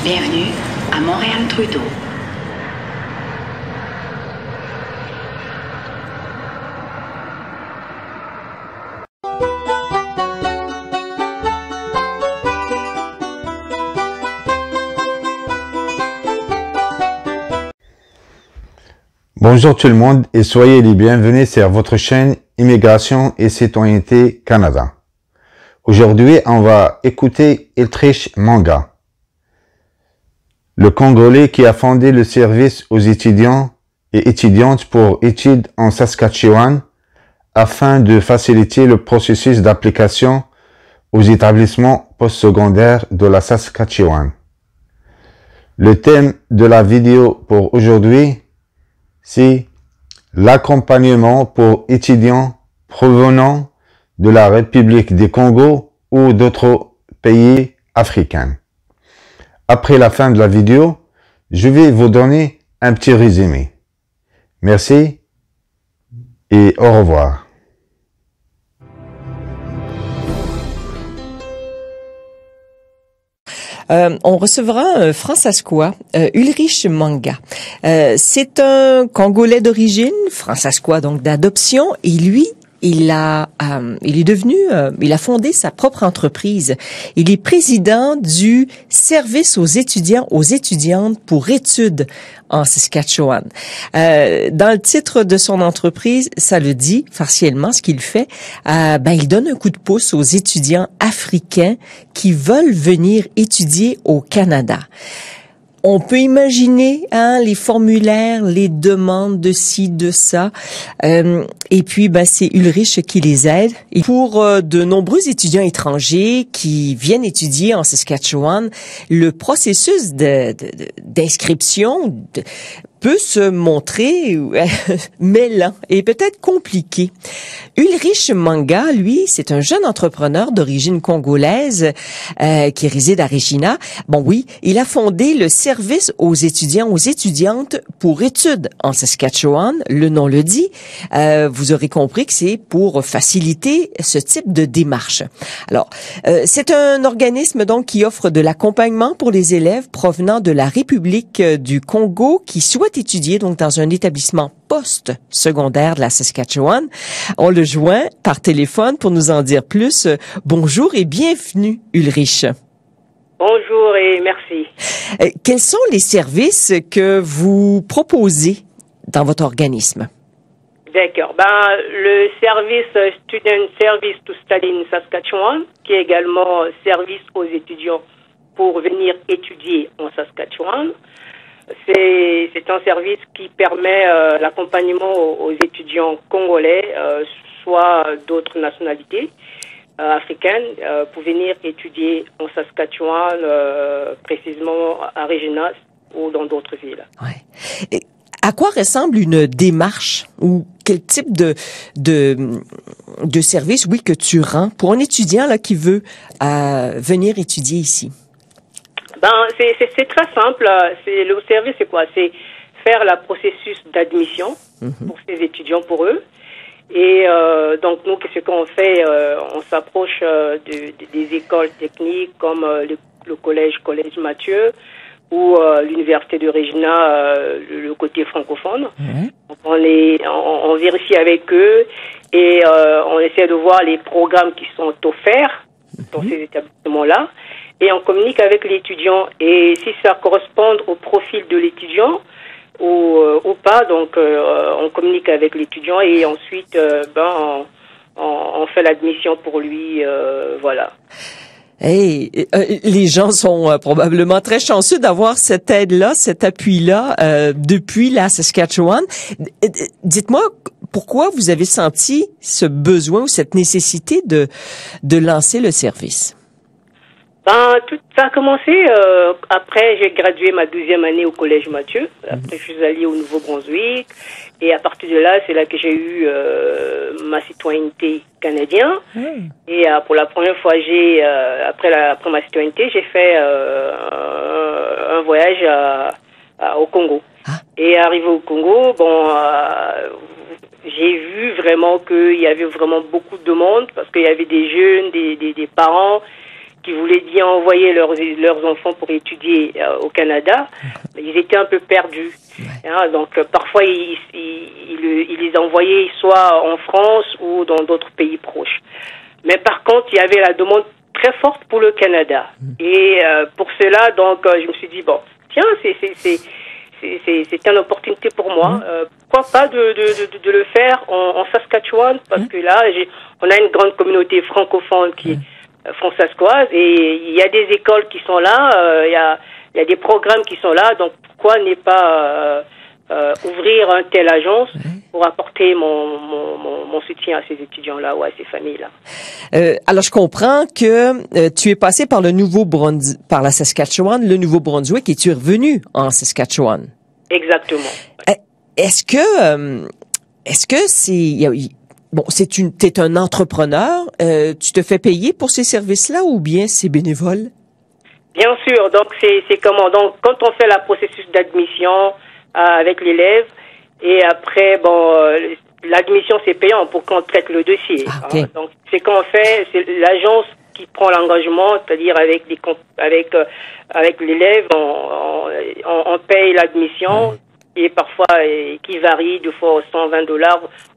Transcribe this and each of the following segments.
Bienvenue à Montréal-Trudeau. Bonjour tout le monde et soyez les bienvenus sur votre chaîne Immigration et Citoyenneté Canada. Aujourd'hui, on va écouter Ulrich Manga, le Congolais qui a fondé le service aux étudiants et étudiantes pour études en Saskatchewan afin de faciliter le processus d'application aux établissements postsecondaires de la Saskatchewan. Le thème de la vidéo pour aujourd'hui, c'est l'accompagnement pour étudiants provenant de la République du Congo ou d'autres pays africains. Après la fin de la vidéo, je vais vous donner un petit résumé. Merci et au revoir. On recevra un Françaiscois, Ulrich Manga. C'est un Congolais d'origine, Françaiscois donc d'adoption, et lui, il a fondé sa propre entreprise. Il est président du service aux étudiants, aux étudiantes pour études en Saskatchewan. Dans le titre de son entreprise, ça le dit partiellement ce qu'il fait. Il donne un coup de pouce aux étudiants africains qui veulent venir étudier au Canada. On peut imaginer les formulaires, les demandes de ci, de ça. Et puis, c'est Ulrich qui les aide. Et pour de nombreux étudiants étrangers qui viennent étudier en Saskatchewan, le processus d'inscription peut se montrer mêlant et peut-être compliqué. Ulrich Manga, lui, c'est un jeune entrepreneur d'origine congolaise qui réside à Regina. Il a fondé le service aux étudiants, aux étudiantes pour études en Saskatchewan. Le nom le dit. Vous aurez compris que c'est pour faciliter ce type de démarche. Alors, c'est un organisme donc qui offre de l'accompagnement pour les élèves provenant de la République du Congo qui souhaitent étudier donc dans un établissement post-secondaire de la Saskatchewan. On le joint par téléphone pour nous en dire plus. Bonjour et bienvenue, Ulrich. Bonjour et merci. Quels sont les services que vous proposez dans votre organisme? D'accord. Le service Student Service to Study in Saskatchewan, qui est également service aux étudiants pour venir étudier en Saskatchewan. C'est un service qui permet l'accompagnement aux étudiants congolais, soit d'autres nationalités africaines, pour venir étudier en Saskatchewan, précisément à Regina ou dans d'autres villes. Ouais. Et à quoi ressemble une démarche ou quel type de service, que tu rends pour un étudiant là qui veut venir étudier ici? C'est très simple. Le service, c'est quoi? C'est faire le processus d'admission pour ces étudiants, pour eux. Et donc, nous, qu'est-ce qu'on fait? On s'approche des écoles techniques comme le collège Mathieu ou l'université de Regina, le côté francophone. Donc, on vérifie avec eux et on essaie de voir les programmes qui sont offerts dans ces établissements-là. Et on communique avec l'étudiant. Et si ça correspond au profil de l'étudiant ou pas, donc on communique avec l'étudiant et ensuite on fait l'admission pour lui, voilà. Hey, les gens sont probablement très chanceux d'avoir cette aide-là, cet appui-là depuis la Saskatchewan. Dites-moi, pourquoi vous avez senti ce besoin ou cette nécessité de lancer le service? Tout ça a commencé après j'ai gradué ma 12e année au collège Mathieu. Après je suis allée au Nouveau-Brunswick et à partir de là c'est là que j'ai eu ma citoyenneté canadienne. Et pour la première fois après ma citoyenneté j'ai fait un voyage au Congo. Et arrivé au Congo, j'ai vu vraiment qu'il y avait vraiment beaucoup de monde parce qu'il y avait des jeunes, des parents qui voulaient bien envoyer leurs enfants pour étudier au Canada, ils étaient un peu perdus. Hein, donc parfois ils les envoyaient soit en France ou dans d'autres pays proches. Mais par contre, il y avait la demande très forte pour le Canada. Et pour cela, donc je me suis dit bon, tiens, c'est une opportunité pour moi. Pourquoi pas de le faire en Saskatchewan, parce que là, on a une grande communauté francophone qui est françaiscoise, et il y a des écoles qui sont là, il y a des programmes qui sont là, donc pourquoi ne pas ouvrir une telle agence pour apporter mon soutien à ces étudiants-là ou à ces familles-là. Alors, je comprends que tu es passé par par la Saskatchewan, le Nouveau-Brunswick, et tu es revenu en Saskatchewan. Exactement. Est-ce que t'es un entrepreneur, tu te fais payer pour ces services-là ou bien c'est bénévole? Bien sûr. Donc, c'est comment? Donc, quand on fait le processus d'admission avec l'élève, et après, l'admission, c'est payant pour qu'on traite le dossier. Ah, okay. Hein. Donc, c'est qu'on fait, c'est l'agence qui prend l'engagement, c'est-à-dire avec l'élève, on paye l'admission, et parfois qui varie de fois aux $120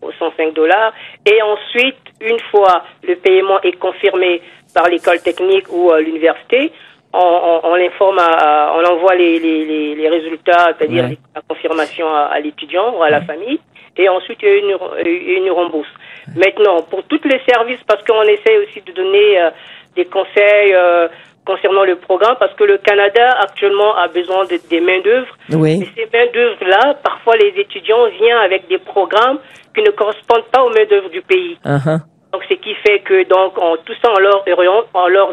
aux $105. Et ensuite, une fois le paiement est confirmé par l'école technique ou l'université, on l'informe, on envoie les résultats, c'est-à-dire la confirmation à l'étudiant ou à la famille, et ensuite il y a une rembourse. Maintenant, pour tous les services, parce qu'on essaie aussi de donner des conseils concernant le programme, parce que le Canada actuellement a besoin des main-d'œuvre. Oui. Et ces main-d'œuvre-là, parfois les étudiants viennent avec des programmes qui ne correspondent pas aux main-d'œuvre du pays. Uh-huh. Donc, ce qui fait que, donc, tout ça, on leur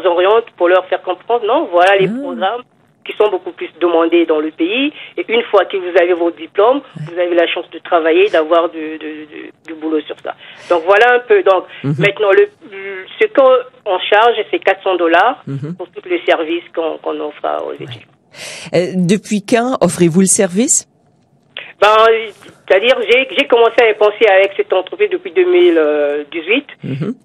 oriente pour leur faire comprendre, non, voilà les programmes qui sont beaucoup plus demandés dans le pays. Et une fois que vous avez vos diplômes, vous avez la chance de travailler, d'avoir du boulot sur ça. Donc, voilà un peu. Donc, maintenant, ce qu'on charge, c'est $400 pour tous les services qu'on offre aux étudiants. Depuis quand offrez-vous le service? C'est-à-dire, j'ai commencé à y penser avec cette entreprise depuis 2018,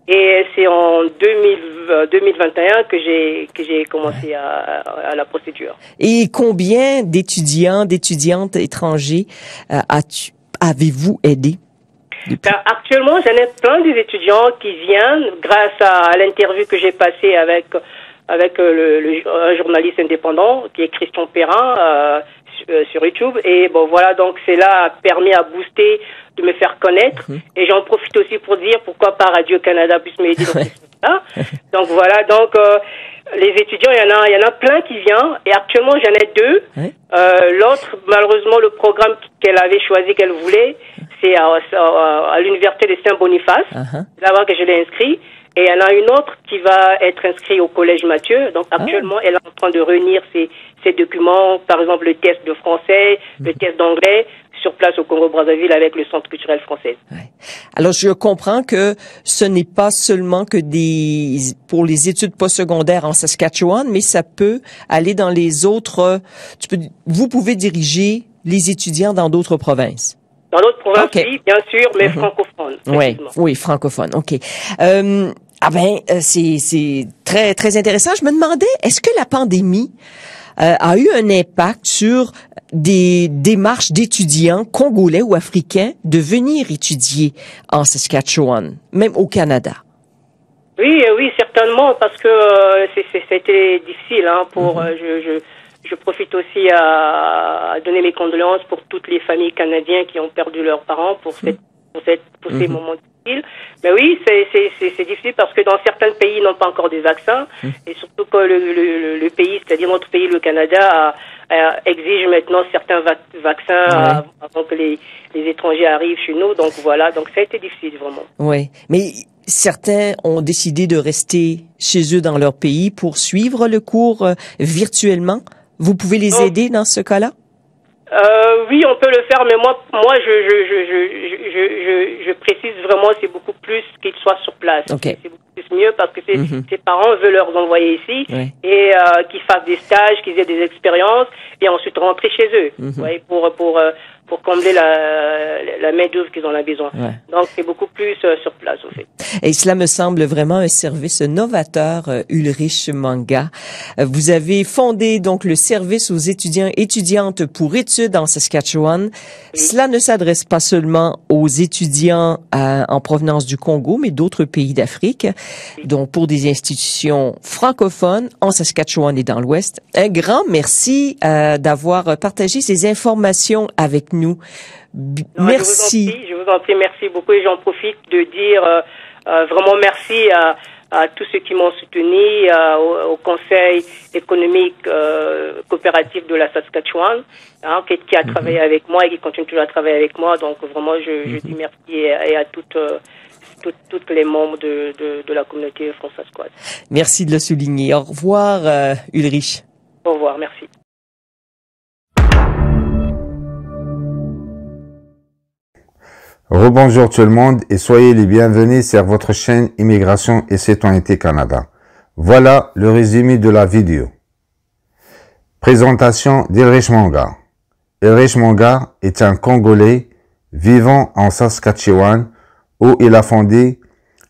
et c'est en 2021 que j'ai commencé à la procédure. Et combien d'étudiantes étrangers avez-vous aidé? Actuellement, j'en ai plein des étudiants qui viennent grâce à l'interview que j'ai passée avec un journaliste indépendant qui est Christian Perrin sur YouTube, et voilà, donc cela a permis à booster, de me faire connaître, et j'en profite aussi pour dire pourquoi pas Radio-Canada puisse m'aider dans ce là. Donc voilà, donc les étudiants, il y en a plein qui viennent, et actuellement j'en ai deux. L'autre, malheureusement, le programme qu'elle avait choisi, qu'elle voulait, c'est à l'université de Saint-Boniface. C'est là-bas que je l'ai inscrit. Et il y en a une autre qui va être inscrite au Collège Mathieu. Donc actuellement, elle est en train de réunir ses documents, par exemple le test de français, le test d'anglais, sur place au Congo-Brazzaville avec le Centre culturel français. Alors, je comprends que ce n'est pas seulement que pour les études postsecondaires en Saskatchewan, mais ça peut aller dans les autres. Vous pouvez diriger les étudiants dans d'autres provinces. Dans d'autres provinces, oui, bien sûr, mais francophones. Oui, francophones. OK. C'est très, très intéressant. Je me demandais, est-ce que la pandémie a eu un impact sur des démarches d'étudiants congolais ou africains de venir étudier en Saskatchewan, même au Canada? Oui, certainement, parce que c'était difficile. Je profite aussi à donner mes condoléances pour toutes les familles canadiennes qui ont perdu leurs parents pour ces moments difficiles. Mais oui, c'est difficile parce que dans certains pays, ils n'ont pas encore des vaccins, et surtout que le pays, c'est-à-dire notre pays, le Canada, exige maintenant certains vaccins avant que les étrangers arrivent chez nous. Donc voilà, donc ça a été difficile vraiment. Oui, mais certains ont décidé de rester chez eux dans leur pays pour suivre le cours virtuellement. Vous pouvez les aider dans ce cas-là? Oui, on peut le faire, mais moi, je précise vraiment, c'est beaucoup plus qu'ils soient sur place. Okay. C'est beaucoup plus mieux parce que ses parents veulent leur envoyer ici et qu'ils fassent des stages, qu'ils aient des expériences et ensuite rentrer chez eux, pour combler la main d'œuvre qu'ils en ont besoin. Donc c'est beaucoup plus sur place, en fait. Et cela me semble vraiment un service novateur, Ulrich Manga. Vous avez fondé donc le service aux étudiants et étudiantes pour études en Saskatchewan. Cela ne s'adresse pas seulement aux étudiants en provenance du Congo, mais d'autres pays d'Afrique, donc pour des institutions francophones en Saskatchewan et dans l'Ouest. Un grand merci d'avoir partagé ces informations avec nous. Merci. Je vous en prie, merci beaucoup. Et j'en profite de dire vraiment merci à tous ceux qui m'ont soutenu, au Conseil économique coopératif de la Saskatchewan, qui a travaillé avec moi et qui continue toujours à travailler avec moi. Donc vraiment, je dis merci et à toutes les membres de la communauté franco-saskoise. Merci de le souligner. Au revoir, Ulrich. Au revoir, merci. Rebonjour tout le monde et soyez les bienvenus sur votre chaîne Immigration et Citoyenneté Canada. Voilà le résumé de la vidéo. Présentation d'Ulrich Manga. Ulrich Manga est un Congolais vivant en Saskatchewan où il a fondé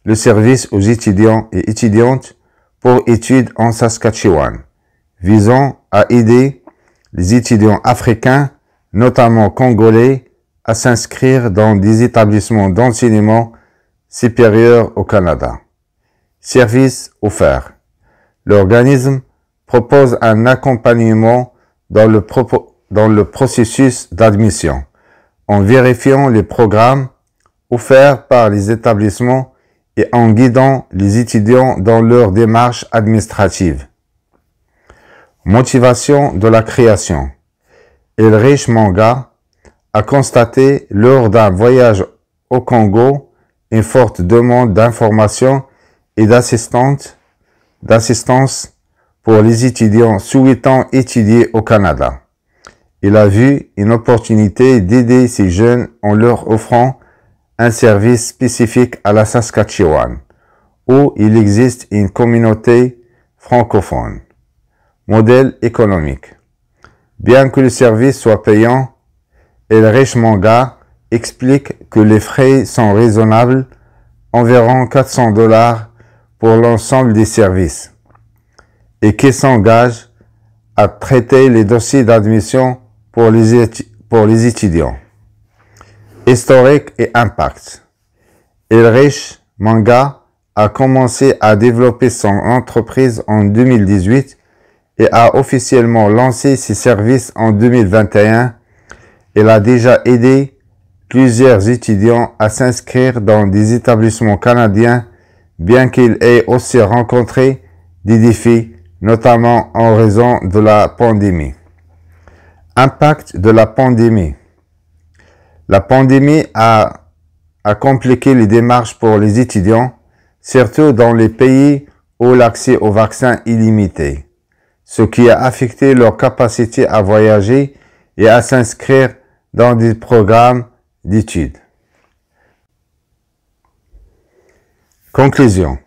le service aux étudiants et étudiantes pour études en Saskatchewan, visant à aider les étudiants africains, notamment congolais, à s'inscrire dans des établissements d'enseignement supérieur au Canada. Service offert. L'organisme propose un accompagnement dans le processus d'admission, en vérifiant les programmes offerts par les établissements et en guidant les étudiants dans leur démarche administrative. Motivation de la création. Ulrich Manga a constaté lors d'un voyage au Congo une forte demande d'information et d'assistance pour les étudiants souhaitant étudier au Canada. Il a vu une opportunité d'aider ces jeunes en leur offrant un service spécifique à la Saskatchewan, où il existe une communauté francophone. Modèle économique. Bien que le service soit payant, Ulrich Manga explique que les frais sont raisonnables, environ 400 $ pour l'ensemble des services, et qu'il s'engage à traiter les dossiers d'admission pour les étudiants. Historique et impact. Ulrich Manga a commencé à développer son entreprise en 2018 et a officiellement lancé ses services en 2021. Il a déjà aidé plusieurs étudiants à s'inscrire dans des établissements canadiens, bien qu'il ait aussi rencontré des défis, notamment en raison de la pandémie. Impact de la pandémie. La pandémie a compliqué les démarches pour les étudiants, surtout dans les pays où l'accès au vaccin est limité, ce qui a affecté leur capacité à voyager et à s'inscrire dans des programmes d'études. Conclusion.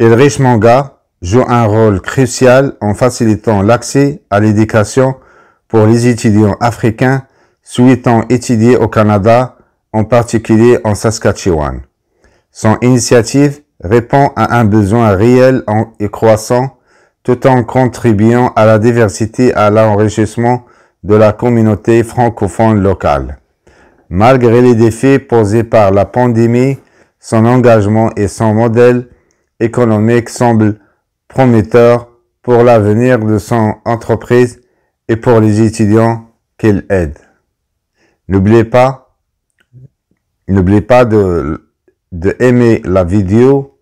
Ulrich Manga joue un rôle crucial en facilitant l'accès à l'éducation pour les étudiants africains souhaitant étudier au Canada, en particulier en Saskatchewan. Son initiative répond à un besoin réel et croissant, tout en contribuant à la diversité et à l'enrichissement de la communauté francophone locale. Malgré les défis posés par la pandémie, son engagement et son modèle économique semblent prometteurs pour l'avenir de son entreprise et pour les étudiants qu'il aide. N'oubliez pas de aimer la vidéo,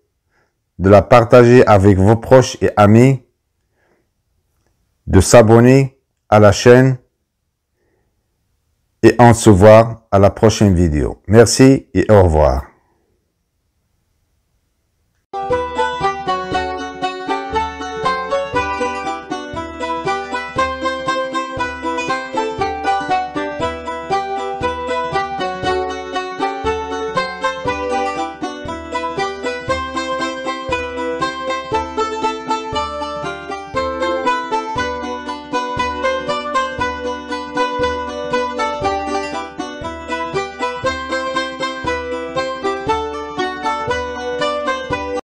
de la partager avec vos proches et amis, de s'abonner à la chaîne et on se voit à la prochaine vidéo. Merci et au revoir.